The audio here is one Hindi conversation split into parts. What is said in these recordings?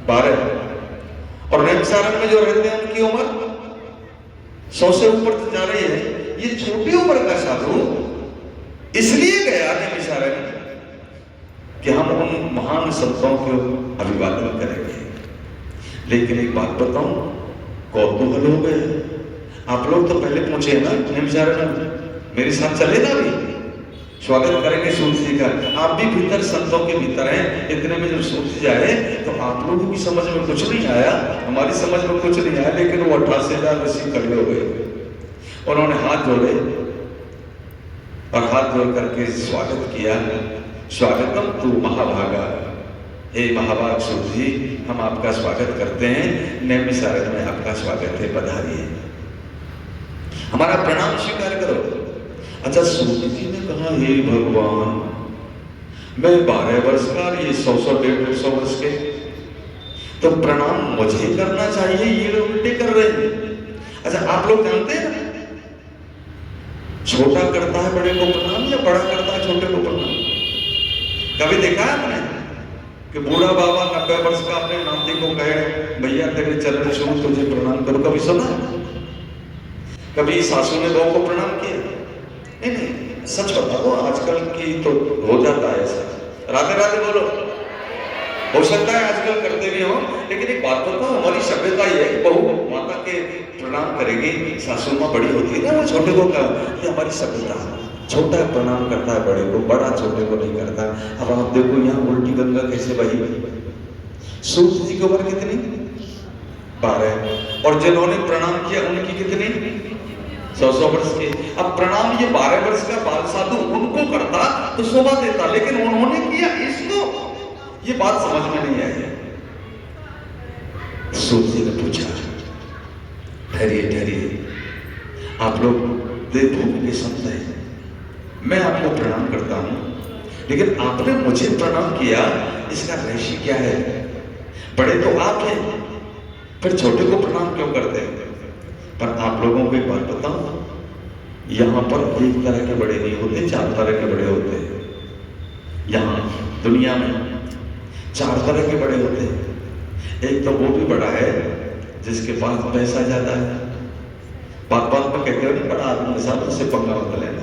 12 और नैमिषारण्य में जो रहते हैं उनकी उम्र 100 से ऊपर तो जा रही है। ये छोटी उम्र का साधु इसलिए गया नैमिषारण्य कि हम उन महान संतों को अभिवादन करेंगे। लेकिन एक बात बताऊं, कौतूहल हो गए। आप लोग तो पहले पहुंचे ना नैमिषारण्य, मेरे साथ चले ना भी, स्वागत करेंगे सूर्य जी का। आप भी भीतर संतों के भीतर हैं। इतने में जब सूर्य जाए तो आप लोगों की समझ में कुछ नहीं आया, हमारी समझ में कुछ नहीं आया, लेकिन वो 88,000 ऋषि खड़े हो गए। उन्होंने हाथ जोड़े और हाथ जोड़ करके स्वागत किया। स्वागतम तू महाभागा, हे महाभाग सूर्य जी, हम आपका स्वागत करते हैं। नैमिषारण्य में आपका स्वागत है, पधारिए, हमारा प्रणाम स्वीकार करो। अच्छा, सूर्य जी ने कहा, हे भगवान, मैं 12 वर्ष का, ये 100 150 वर्ष के, तो प्रणाम मुझे करना चाहिए, ये लोग उल्टे कर रहे हैं। अच्छा, आप लोग जानते हैं ना, छोटा करता है बड़े को प्रणाम या बड़ा करता है छोटे को प्रणाम? कभी देखा है आपने कि बूढ़ा बाबा 90 वर्ष का अपने नाती को कहे, भैया तेरे चरण छूऊं, तुझे प्रणाम करो? कभी सुना? कभी सासू ने बहू को प्रणाम किया? नहीं, सच बताओ, आजकल की तो हो जाता है ऐसा। राधे राधे बोलो। हो सकता है आजकल करते भी हो, लेकिन एक बात बताओ, हमारी सभ्यता ये है, बहू माता के प्रणाम करेगी, सासू माँ बड़ी होती है ना, वो छोटे को क्या, ये हमारी सभ्यता। छोटा प्रणाम करता है बड़े को, बड़ा छोटे को नहीं करता। अब आप देखो यहाँ उल्टी गंगा कैसे बही। सूर्य जी की उम्र कितनी? 12। और जिन्होंने प्रणाम किया उनकी कितनी? 100 वर्ष के। अब प्रणाम ये 12 वर्ष का बाल साधु उनको करता तो शोभा देता, लेकिन उन्होंने किया इसको, ये बात समझ में नहीं आई। सूर्य जी ने पूछा, ठहरिए ठहरिए, आप लोग देवभूमि के संत हैं, मैं आपको प्रणाम करता हूं, लेकिन आपने मुझे प्रणाम किया, इसका रहस्य क्या है? बड़े तो आप हैं, फिर छोटे को प्रणाम क्यों करते हैं? पर आप लोगों को एक बात बताऊं, यहां पर एक तरह के बड़े नहीं होते, 4 तरह के बड़े होते हैं। यहां दुनिया में 4 तरह के बड़े होते हैं। एक तो वो भी बड़ा है जिसके पास पैसा ज्यादा है। बात बात में कहते हो नहीं, बड़ा आदमी के साथ उससे पंगा मत लेना।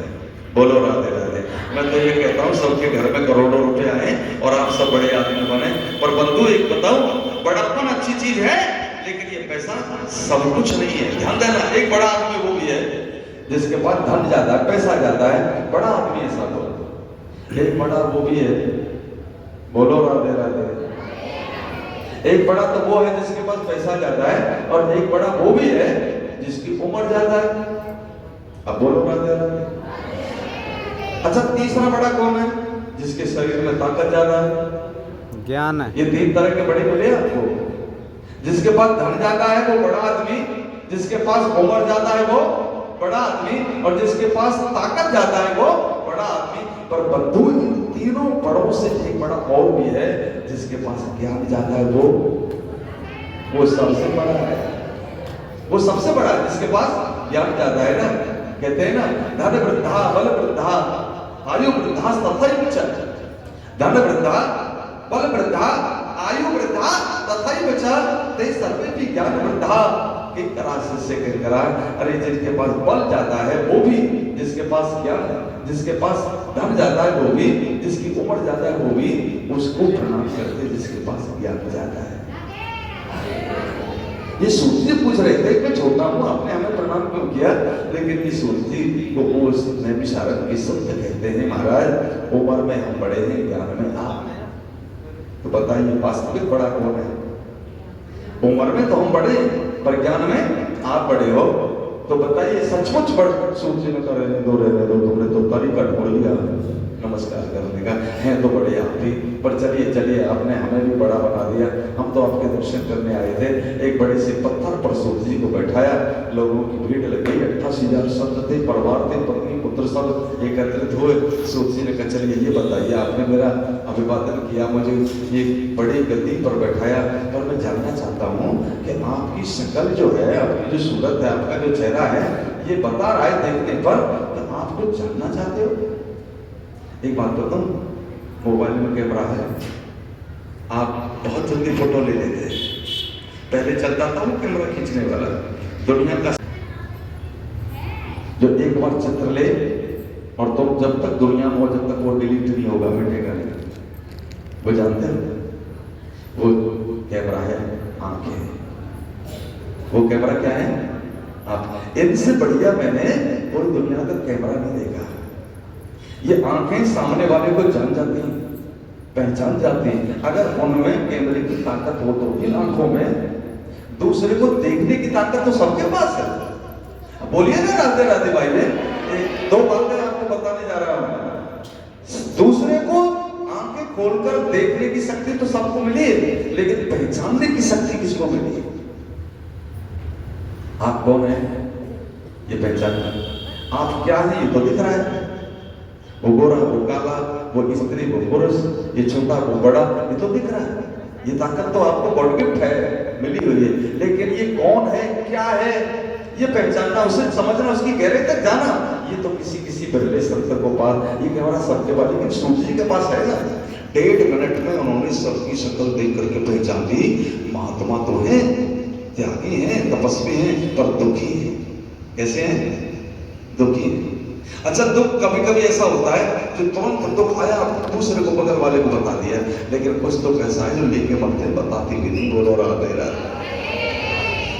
बोलो राधे राधे। मैं तो ये कहता हूँ, सबके घर में करोड़ों रुपए आए और आप सब बड़े आदमी बने। पर बंधु एक बताऊं, बड़प्पन अच्छी चीज है, लेकिन ये पैसा सब कुछ नहीं है। ध्यान देना, एक बड़ा आदमी वो भी है जिसके पास धन ज्यादा है, पैसा ज्यादा है, बड़ा आदमी ऐसा बोलो। एक बड़ा वो भी है, बोलो राधे राधे। एक बड़ा तो वो है जिसके पास पैसा ज्यादा है, और एक बड़ा वो भी है जिसकी उम्र ज्यादा है। अब बोलो राधे राधे। अच्छा, तीसरा बड़ा कौन है? जिसके शरीर में ताकत ज्यादा है, ज्ञान है। ये 3 तरह के बड़े मिले आपको। जिसके पास धन ज्यादा है वो बड़ा आदमी, जिसके पास उम्र ज्यादा है वो बड़ा आदमी, और जिसके पास ताकत ज्यादा है वो बड़ा आदमी। पर बंधु, इन तीनों बड़ों से एक बड़ा और भी है, जिसके पास ज्ञान ज्यादा है, वो सबसे बड़ा है। वो सबसे बड़ा है जिसके पास ज्ञान ज्यादा है ना। कहते हैं ना, धन वृद्धा बल वृद्धा आयु वृद्धा तथैव च। धन वृद्धा बल वृद्धा आयु वृद्धा तथैव च, ते सर्वेपि ज्ञान वृद्धा। एक तरह से करा, अरे जिसके पास बल ज्यादा है वो भी, जिसके पास ज्ञान है, जिसके पास धन ज्यादा है वो भी, जिसकी उम्र ज्यादा है वो भी, उसको प्रणाम करते जिसके पास ज्ञान ज्यादा है। ये सूर्य जी पूछ रहे थे, मैं छोटा हूं, आपने हमें प्रणाम क्यों किया? लेकिन ये सूर्य जी को नैमिषारण्य के संत कहते हैं, महाराज उम्र में हम बड़े हैं, ज्ञान में आप हैं। तो बताइए वास्तविक बड़ा कौन है? उम्र में तो हम बड़े, पर ज्ञान में आप बड़े हो। तो बताइए सचमुच बड़े? सूर्य जी ने कहा, रहने दो, तुमने तो तरीका ढूंढ लिया नमस्कार करने का, है तो बड़े आप भी, पर चलिए चलिए, आपने हमें भी बड़ा बना दिया। हम तो आपके दर्शन करने आए थे। एक बड़े से पत्थर पर सूर्य जी को बैठाया, लोगों की भीड़ लग गई, 88,000 संत थे, परिवार थे, पत्नी पुत्र सब एकत्रित हुए। सूर्य जी ने कहा, चलिए ये बताइए, आपने मेरा अभिवादन किया, मुझे ये बड़ी गद्दी पर बैठाया, पर मैं जानना चाहता हूँ कि आपकी शक्ल जो है, आपकी जो सूरत है, आपका जो चेहरा है, ये बता रहा है देखने पर कि आप कुछ जानना चाहते हो। एक बात बताऊं, मोबाइल में कैमरा है, आप बहुत जल्दी फोटो ले लेते हैं। पहले चलता था वो कैमरा खींचने वाला, दुनिया का जो एक बार चित्र ले और तुम जब तक दुनिया में हो, जब तक वो डिलीट नहीं होगा, मिटेगा नहीं। वो जानते हो वो कैमरा है आंखें। वो कैमरा क्या है? आप। इनसे बढ़िया मैंने पूरी दुनिया का कैमरा नहीं देखा। ये आंखें सामने वाले को जान जाती हैं, पहचान जाती हैं। अगर उनमें कैमरे की ताकत हो तो इन आंखों में दूसरे को देखने की ताकत तो सबके पास है। बोलिए ना राधे राधे भाई ने। दो बातें आपको बताने जा रहा हूं। दूसरे को आंखें खोलकर देखने की शक्ति तो सबको मिली है, लेकिन पहचानने की शक्ति किसको मिली है? आप कौन है ये पहचान। आप क्या है ये तो दिख रहा है। वो गोरा, वो काला, वो स्त्री, वो पुरुष, ये छोटा, वो बड़ा, ये तो दिख रहा है। ये ताकत तो आपको गॉड गिफ्ट है, मिली हुई है। लेकिन ये कौन है, क्या है, ये पहचानना, उसे समझना, उसकी गहराई तक जाना, ये तो किसी बिरले संत को पास। ये कैमरा सबके पास, लेकिन सूत जी के पास है ना। 1.5 मिनट में उन्होंने सबकी शक्ल देख करके पहचान ली। महात्मा तो है, त्यागी हैं, तपस्वी हैं, पर दुखी है। कैसे हैं? दुखी है। अच्छा, दुख कभी कभी ऐसा होता है जो तुरंत दुख आया दूसरे को, बगल वाले को बता दिया, लेकिन कुछ दुख ऐसा है जो लेके मरते बताती भी नहीं। बोलो राधे राधे।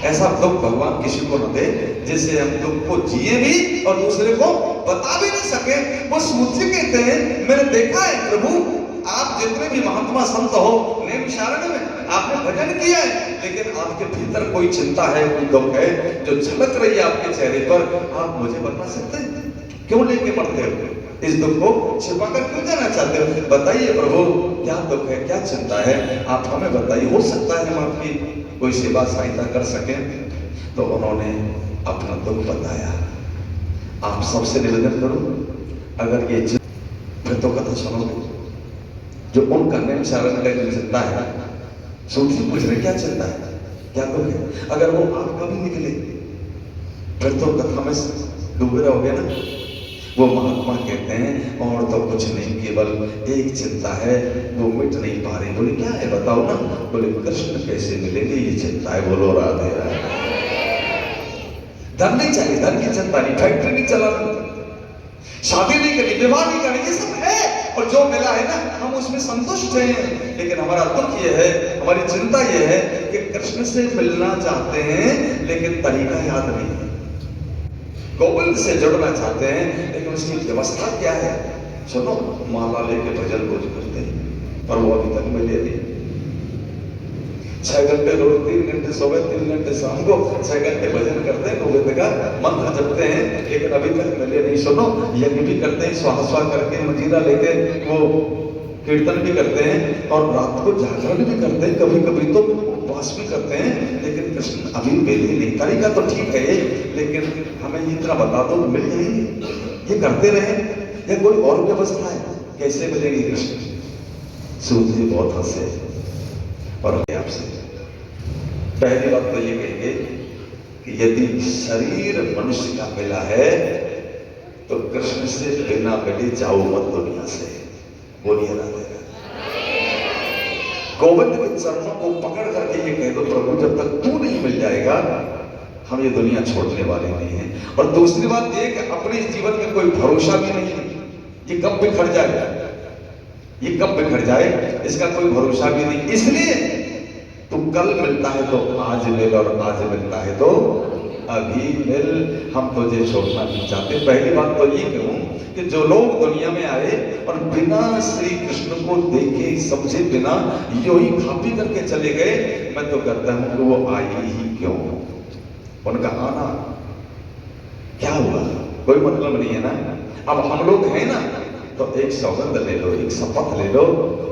ऐसा दुख भगवान किसी को न दे जिससे हम दुख को जिए भी और दूसरे को बता भी नहीं सके। वो मुझसे कहते हैं, मैंने देखा है प्रभु, आप जितने भी महात्मा संत हो नेम शारण में आपने भजन किया है, लेकिन आपके भीतर कोई चिंता है, कोई दुख है जो झलक रही है आपके चेहरे पर। आप मुझे बता सकते हैं क्यों लेके मरते हो? इस दुख को छिपाकर क्यों जाना चाहते हो? बताइए प्रभु, क्या दुख है, क्या चिंता है, आप हमें बताइए। हो सकता है हम आपकी कोई सेवा सहायता कर सके। तो उन्होंने अपना दुख बताया। आप सबसे निवेदन करूं, अगर ये फिर तो कथा सुनोगे जो उनका नेम शारण का जो चिंता है, सोचिए पूछ रहे क्या चिंता है, क्या दुख है। अगर वो आपका भी निकले फिर तो कथा में डूबे रहोगे ना। वो महात्मा कहते हैं और तो कुछ नहीं, केवल एक चिंता है, वो मिट नहीं पा रही। बोले क्या है बताओ ना। बोले कृष्ण कैसे मिलेंगे, ये चिंता है। बोलो राधे राधे। धन नहीं चाहिए, धन की चिंता नहीं, फैक्ट्री नहीं चलानी, शादी नहीं करनी, विवाह नहीं करनी, ये सब है। और जो मिला है ना हम उसमें संतुष्ट हैं। लेकिन हमारा दुख ये है, हमारी चिंता ये है कि कृष्ण से मिलना चाहते हैं लेकिन तरीका याद नहीं है। गोविंद से जुड़ना चाहते हैं लेकिन उसकी व्यवस्था क्या है? सुनो, माला लेके भजन रोज करते हैं पर वो अभी तक मिले नहीं। 6 घंटे रोज, 3 घंटे सुबह, 3 घंटे शाम को, 6 घंटे भजन करते हैं, गोविंद का मंत्र जपते हैं, लेकिन अभी तक मिले नहीं। सुनो, यज्ञ भी करते हैं, स्वाहा स्वाहा करके मजीरा लेके वो कीर्तन भी करते हैं और रात को जागरण भी करते हैं, कभी कभी तो उपवास भी करते हैं, लेकिन कृष्ण अभी मिले नहीं। तरीका तो ठीक है लेकिन हमें ये इतना बता दो मिल जाएंगे। ये करते रहे या कोई और व्यवस्था है, कैसे मिलेंगे कृष्ण? सूत जी बहुत हंसे और आपसे पहली बात तो ये कहेंगे कि यदि शरीर मनुष्य का मिला है तो कृष्ण से बिना मिले जाओ मत दुनिया से। बोलिए राधे राधे। गोविंद के चरणों को पकड़ करके ये कह दो, प्रभु जब तक तू नहीं मिल जाएगा हम ये दुनिया छोड़ने वाले नहीं हैं। और दूसरी बात ये कि अपने जीवन में कोई भरोसा भी नहीं है, ये कब बिखर जाए, ये कब बिखर जाए इसका कोई भरोसा भी नहीं। इसलिए तू कल मिलता है तो आज मिल, और आज मिलता है तो अभी मिल। हम तुझे छोड़ना नहीं चाहते। पहली बात तो ये कहूं कि जो लोग दुनिया में आए और बिना श्री कृष्ण को देखे समझे बिना यो ही खा पी करके चले गए, मैं तो कहता हूं कि वो आए ही क्यों? उनका आना क्या हुआ? कोई मतलब नहीं है ना। अब हम लोग हैं ना तो एक सौगंध ले लो, एक शपथ ले लो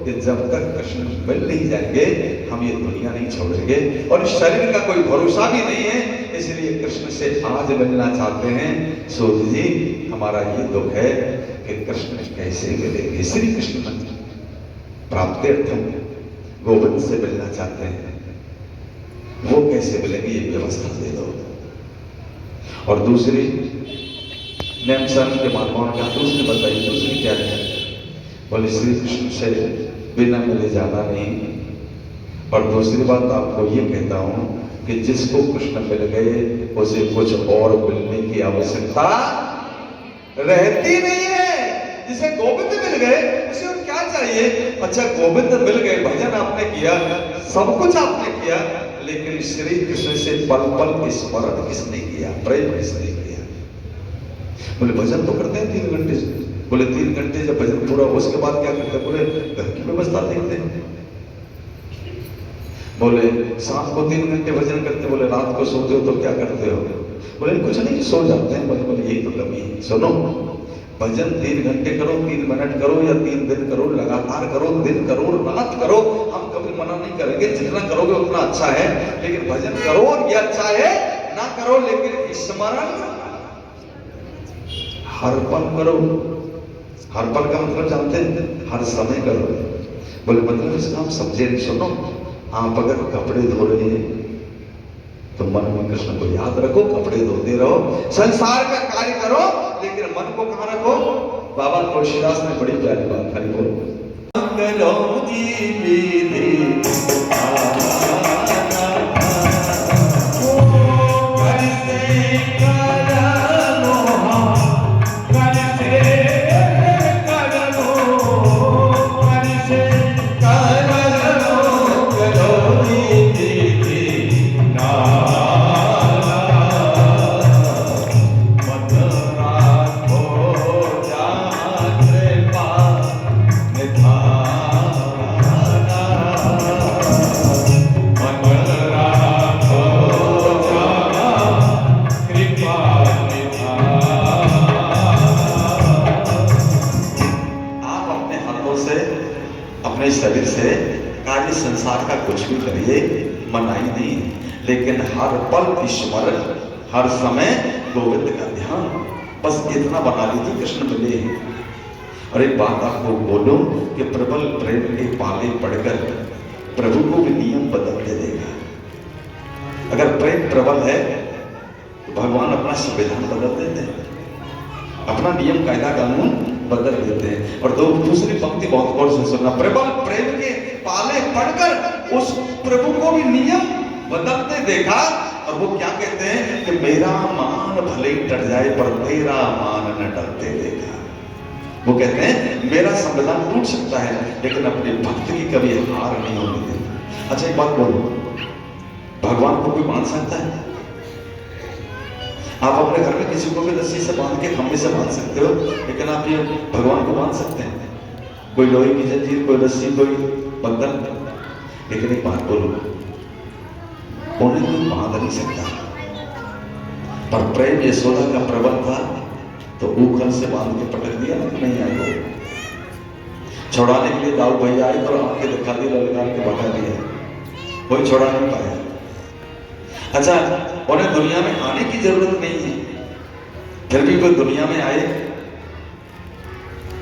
कि जब तक कृष्ण मिल नहीं जाएंगे हम ये दुनिया नहीं छोड़ेंगे। और शरीर का कोई भरोसा भी नहीं है, इसलिए कृष्ण से आज मिलना चाहते हैं। सूत जी हमारा ये दुख है कि कृष्ण कैसे मिलेंगे। श्री कृष्ण प्राप्त्यर्थम गोविंद से मिलना चाहते हैं, वो कैसे मिलेंगे ये व्यवस्था दे दो। और दूसरी नेम सन के महात्माओं का दूसरी बताइए, दूसरी क्या है? बोले श्री कृष्ण से बिना मिले जाना नहीं, और दूसरी बात आपको ये कहता हूं कि जिसको कृष्ण मिल गए उसे कुछ और मिलने की आवश्यकता रहती नहीं है। जिसे गोविंद मिल गए उसे और क्या चाहिए। अच्छा गोविंद मिल गए, भजन आपने किया, सब कुछ आपने किया, लेकिन श्री कृष्ण से पल पल स्मरण किसने किया, प्रेम किसने किया। बोले भजन तो करते हैं 3 घंटे से। बोले 3 घंटे जब भजन पूरा हो उसके बाद क्या करते हैं। बोले घर की व्यवस्था देखते हैं। बोले शाम को 3 घंटे भजन करते। बोले रात को सोते हो तो क्या करते हो। बोले कुछ नहीं सो जाते हैं। बोले यही तो कमी है। सुनो, भजन 3 घंटे करो, 3 मिनट करो या 3 दिन करो, लगातार करो, दिन करो, रात करो, हम कभी मना नहीं करेंगे। जितना करोगे उतना अच्छा है, लेकिन भजन करो ये अच्छा है, ना करो लेकिन स्मरण हर पल करो। हर पल का मतलब जानते हैं, हर समय करो। बोले मतलब इसका हम समझे नहीं। सुनो, आप अगर कपड़े धो रहे हैं तो मन में कृष्ण को याद रखो, कपड़े धोते रहो, संसार का कार्य करो, लेकिन मन को कहां रखो। बाबा तुलसीदास ने बड़ी प्यारी बात कही। बोलो अपने शरीर से कार्य संसार का कुछ भी करिए, मनाही नहीं, लेकिन हर पल स्मरण, हर समय गोविंद का ध्यान, बस इतना बना लीजिए कृष्ण मिले हैं। और एक बात आपको बोलूं कि प्रबल प्रेम के पाले पड़कर प्रभु को भी नियम बदलते देगा। अगर प्रेम प्रबल है तो भगवान अपना संविधान बदल देते हैं, अपना नियम कायदा कानून बदल देते हैं। और दूसरी पंक्ति बहुत गौर से सुनना, प्रबल प्रेम के पाले पड़कर उस प्रभु को भी नियम बदलते देखा। और वो क्या कहते हैं कि मेरा मान भले ही डर जाए पर तेरा मान न डरते देखा। वो कहते हैं मेरा संविधान टूट सकता है लेकिन अपने भक्त की कभी हार नहीं होने देता। अच्छा एक बात बोलो, भगवान को कोई मान सकता है? आप अपने घर में किसी को भी रस्सी से बांध के खंभे से बांध सकते हो, लेकिन आप ये भगवान को बांध सकते हैं? कोई लोहे की जंजीर, कोई रस्सी, कोई बंधन। लेकिन एक बात बोलो, उन्हें कोई बांध नहीं सकता। पर प्रेम यशोदा का प्रबल था तो ऊखल से बांध के पटक दिया, नहीं आए वो। छुड़ाने के लिए दाऊ भैया आए तो आंखें दिखा दी, ललकार के भगा दिया, कोई छुड़ा नहीं पाया। अच्छा, उन्हें दुनिया में आने की जरूरत नहीं है, फिर भी वो दुनिया में आए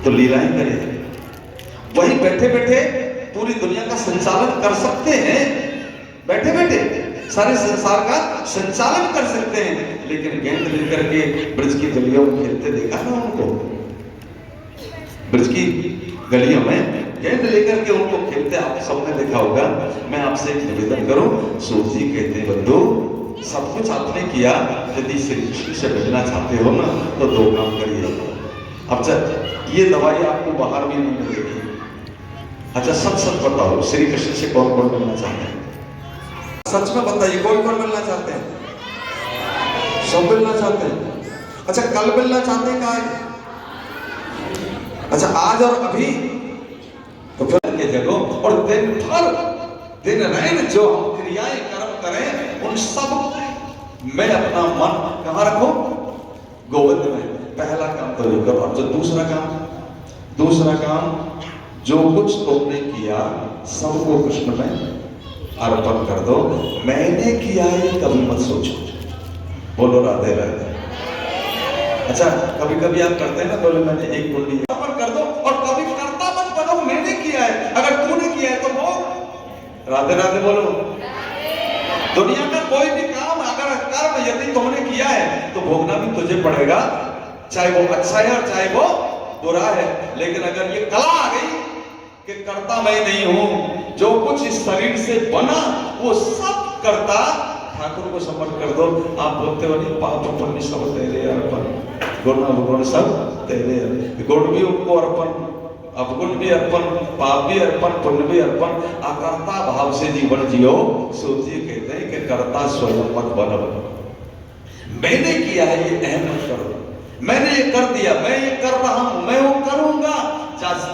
तो लीलाएं करें। वहीं बैठे बैठे पूरी दुनिया का संचालन कर सकते हैं, बैठे बैठे सारे संसार का संचालन कर सकते हैं। लेकिन गेंद लेकर के ब्रज की गलियों में खेलते देखा ना उनको? ब्रज की गलियों में गेंद लेकर के उनको खेलते आप सबने देखा होगा। मैं आपसे एक निवेदन करूं, सूत जी कहते हैं बंधु सब कुछ आपने किया, यदि श्री कृष्ण से मिलना चाहते हो ना तो 2 काम करिए। अब जब ये दवाई आपको बाहर भी नहीं मिलेगी। अच्छा सच सच बताओ, श्री कृष्ण से कौन कौन मिलना चाहते हैं? सच में बताइए, कौन कौन मिलना चाहते हैं? सब मिलना चाहते हैं। अच्छा कल मिलना चाहते हैं? कहा? अच्छा आज और अभी? तो फिर के जगह और दिन भर दिन रैन जो हम क्रियाएं कर्म करें उन सब में अपना मन कहाँ रखो? गोविंद में। पहला काम तो ये करो। अब जो दूसरा काम जो कुछ तुमने किया सबको कृष्ण में अर्पण कर दो। मैंने किया ये कभी मत सोचो। बोलो राधे राधे। अच्छा कभी कभी आप करते हैं ना, बोले मैंने एक कुंडली अर्पण कर दो, और कभी करता मत बनो मैंने किया है। अगर तूने किया है तो वो राधे राधे बोलो। दुनिया का कोई भी काम अगर कर्म यदि तुमने किया है तो भोगना भी तुझे पड़ेगा, चाहे वो अच्छा है और चाहे वो बुरा है। लेकिन अगर ये कला आ गई कि करता मैं नहीं हूं, जो कुछ इस शरीर से बना वो सब करता ठाकुर को समर्पण कर दो। आप बोलते हो नहीं पाप पुण्य सब तेरे अर्पण, गुण अवगुण सब तेरे, गुण भी उनको अर्पण, अवगुण भी अर्पण, पाप भी अर्पण, पुण्य भी अर्पण। अकर्ता भाव से जीवन जियो। सोचिए कहते हैं कि कर्ता स्वयं मत बनो। मैंने किया है ये अहम मत करो, मैंने ये कर दिया, मैं ये कर रहा हूं, मैं वो करूंगा।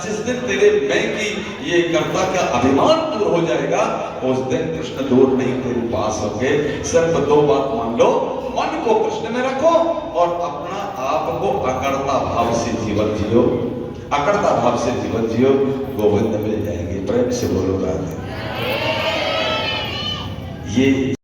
जिस दिन तेरे मैं की ये कर्ता का अभिमान दूर हो जाएगा उस दिन कृष्ण दूर नहीं तेरे पास होंगे। सिर्फ दो बात मान लो, मन को कृष्ण में रखो और अपना आप को अकर्ता भाव से जीवन जियो। अकर्ता भाव से जीवन जियो, गोविंद मिल जाएंगे। प्रेम से बोलो राधे। ये